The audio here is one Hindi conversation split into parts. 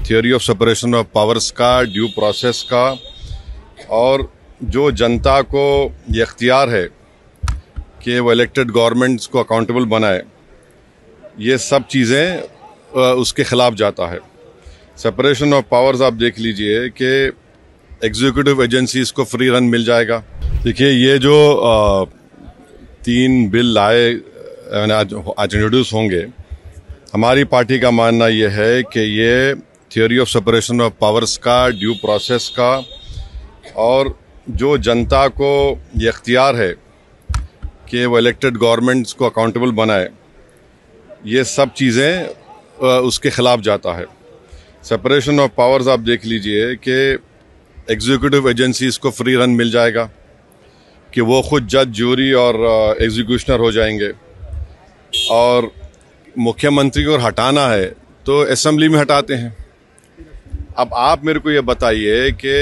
Theory of separation of powers का, ड्यू प्रोसेस का, और जो जनता को ये इख्तियार है कि वो इलेक्टेड गवर्नमेंट्स को अकाउंटेबल बनाए, ये सब चीज़ें उसके ख़िलाफ़ जाता है। सेपरेशन ऑफ पावर्स आप देख लीजिए कि एग्जीक्यूटिव एजेंसीज को फ्री रन मिल जाएगा। देखिए, ये जो 3 बिल आए आज इंट्रोड्यूस होंगे, हमारी पार्टी का मानना ये है कि ये theory of separation of powers का, ड्यू प्रोसेस का, और जो जनता को ये इख्तियार है कि वो इलेक्टेड गवर्नमेंट्स को अकाउंटेबल बनाए, ये सब चीज़ें उसके ख़िलाफ़ जाता है। सेपरेशन ऑफ पावर्स आप देख लीजिए कि एग्जीक्यूटिव एजेंसीज को फ्री रन मिल जाएगा, कि वो खुद जज, ज्यूरी और एग्जीक्यूशनर हो जाएंगे, और मुख्यमंत्री को हटाना है तो असेंबली में हटाते हैं। अब आप मेरे को ये बताइए कि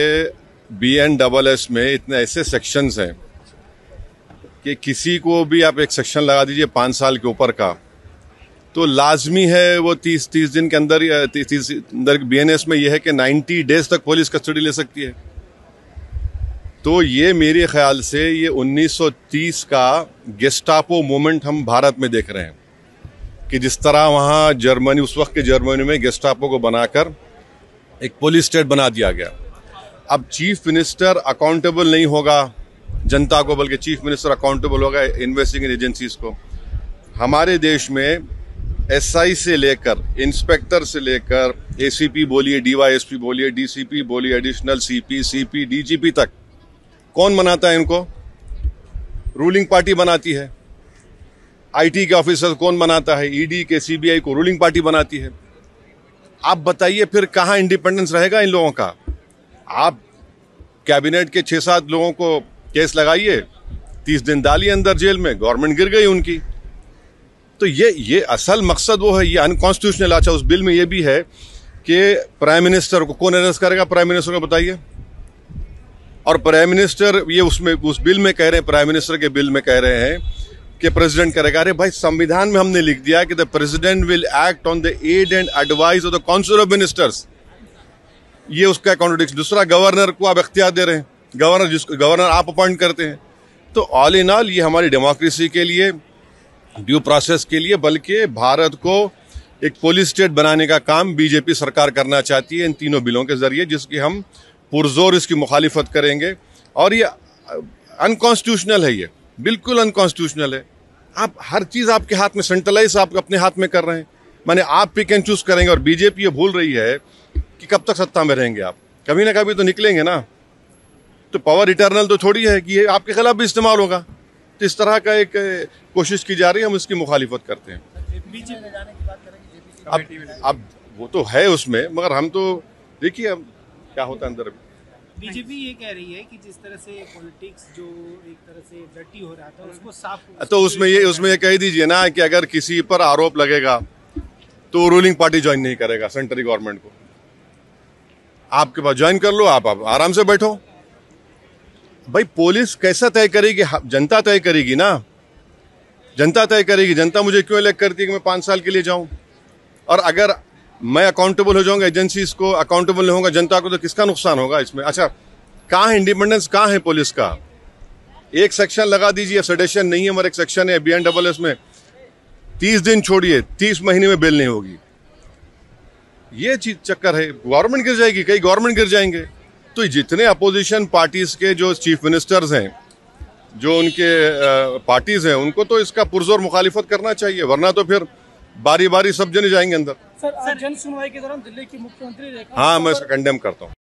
BNSS में इतने ऐसे सेक्शंस हैं कि किसी को भी आप एक सेक्शन लगा दीजिए 5 साल के ऊपर का, तो लाजमी है वो 30 दिन के अंदर, 30 अंदर BNS में ये है कि 90 डेज तक पुलिस कस्टडी ले सकती है। तो ये मेरे ख्याल से ये 1930 का गेस्टापो मूवमेंट हम भारत में देख रहे हैं, कि जिस तरह वहाँ जर्मनी, उस वक्त के जर्मनी में गेस्टापो को बनाकर एक पुलिस स्टेट बना दिया गया। अब चीफ मिनिस्टर अकाउंटेबल नहीं होगा जनता को, बल्कि चीफ मिनिस्टर अकाउंटेबल होगा इन्वेस्टिगेटिंग एजेंसीज को। हमारे देश में SI से लेकर, इंस्पेक्टर से लेकर, ACP बोलिए, DYSP बोलिए, DCP बोलिए, एडिशनल CP, CP, DGP तक कौन बनाता है इनको? रूलिंग पार्टी बनाती है। IT के ऑफिसर कौन बनाता है? ED के, CBI को रूलिंग पार्टी बनाती है। आप बताइए फिर कहाँ इंडिपेंडेंस रहेगा इन लोगों का? आप कैबिनेट के 6-7 लोगों को केस लगाइए, 30 दिन डालिए अंदर जेल में, गवर्नमेंट गिर गई उनकी। तो ये असल मकसद वो है, ये अनकॉन्स्टिट्यूशनल। अच्छा, उस बिल में ये भी है कि प्राइम मिनिस्टर को कौन अरेस्ट करेगा? प्राइम मिनिस्टर को बताइए। और प्राइम मिनिस्टर, ये उसमें उस बिल में कह रहे हैं, प्राइम मिनिस्टर के बिल में कह रहे हैं कि प्रेसिडेंट करेगा। अरे भाई, संविधान में हमने लिख दिया कि the president will act on the aid and advice of the council of ministers. ये उसका कॉन्ट्रडिक्शन। दूसरा, गवर्नर को आप इख्तियार दे रहे हैं, गवर्नर आप अपॉइंट करते हैं। तो ऑल इन ऑल ये हमारी डेमोक्रेसी के लिए, ड्यू प्रोसेस के लिए, बल्कि भारत को एक पुलिस स्टेट बनाने का काम बीजेपी सरकार करना चाहती है इन तीनों बिलों के जरिए, जिसकी हम पुरजोर इसकी मुखालिफत करेंगे। और ये अनकॉन्स्टिट्यूशनल है, ये बिल्कुल अनकॉन्स्टिट्यूशनल है। आप हर चीज़ आपके हाथ में, सेंट्रलाइज आप अपने हाथ में कर रहे हैं, माने आप पिक एंड चूज करेंगे। और बीजेपी ये भूल रही है कि कब तक सत्ता में रहेंगे आप, कभी ना कभी तो निकलेंगे ना। तो पावर इटर्नल तो थोड़ी है कि ये आपके खिलाफ भी इस्तेमाल होगा। तो इस तरह का एक कोशिश की जा रही है, हम इसकी मुखालिफत करते हैं। अब वो तो है उसमें, मगर हम तो देखिए अब क्या होता है अंदर। बीजेपी ये कह रही है कि जिस तरह से पॉलिटिक्स जो एक तरह से डर्टी हो रहा था, उसको साफ, तो उसमें ये कह दीजिए ना कि अगर किसी पर आरोप लगेगा तो रूलिंग पार्टी ज्वाइन नहीं करेगा सेंट्रल गवर्नमेंट को। आपके पास ज्वाइन कर लो, आप आराम से बैठो। भाई, पुलिस कैसा तय करेगी? जनता तय करेगी ना, जनता तय करेगी। जनता मुझे क्यों इलेक्ट करती है कि मैं 5 साल के लिए जाऊं? और अगर मैं अकाउंटेबल हो जाऊंगा, एजेंसीज को अकाउंटेबल नहीं होगा जनता को, तो किसका नुकसान होगा इसमें? अच्छा, कहाँ है इंडिपेंडेंस, कहाँ है पुलिस का? एक सेक्शन लगा दीजिए, सेडेशन नहीं है, मगर एक सेक्शन है BNSS में 30 दिन छोड़िए, 30 महीने में बेल नहीं होगी। ये चीज चक्कर है, गवर्नमेंट गिर जाएगी, कई गवर्नमेंट गिर जाएंगे। तो जितने अपोजिशन पार्टीज के जो चीफ मिनिस्टर्स हैं, जो उनके पार्टीज हैं, उनको तो इसका पुरजोर मुखालिफत करना चाहिए, वरना तो फिर बारी बारी सब जने जाएंगे अंदर। सर, जन सुनवाई के दौरान दिल्ली की मुख्यमंत्री, हाँ, मैं इसका कंडेम करता हूँ।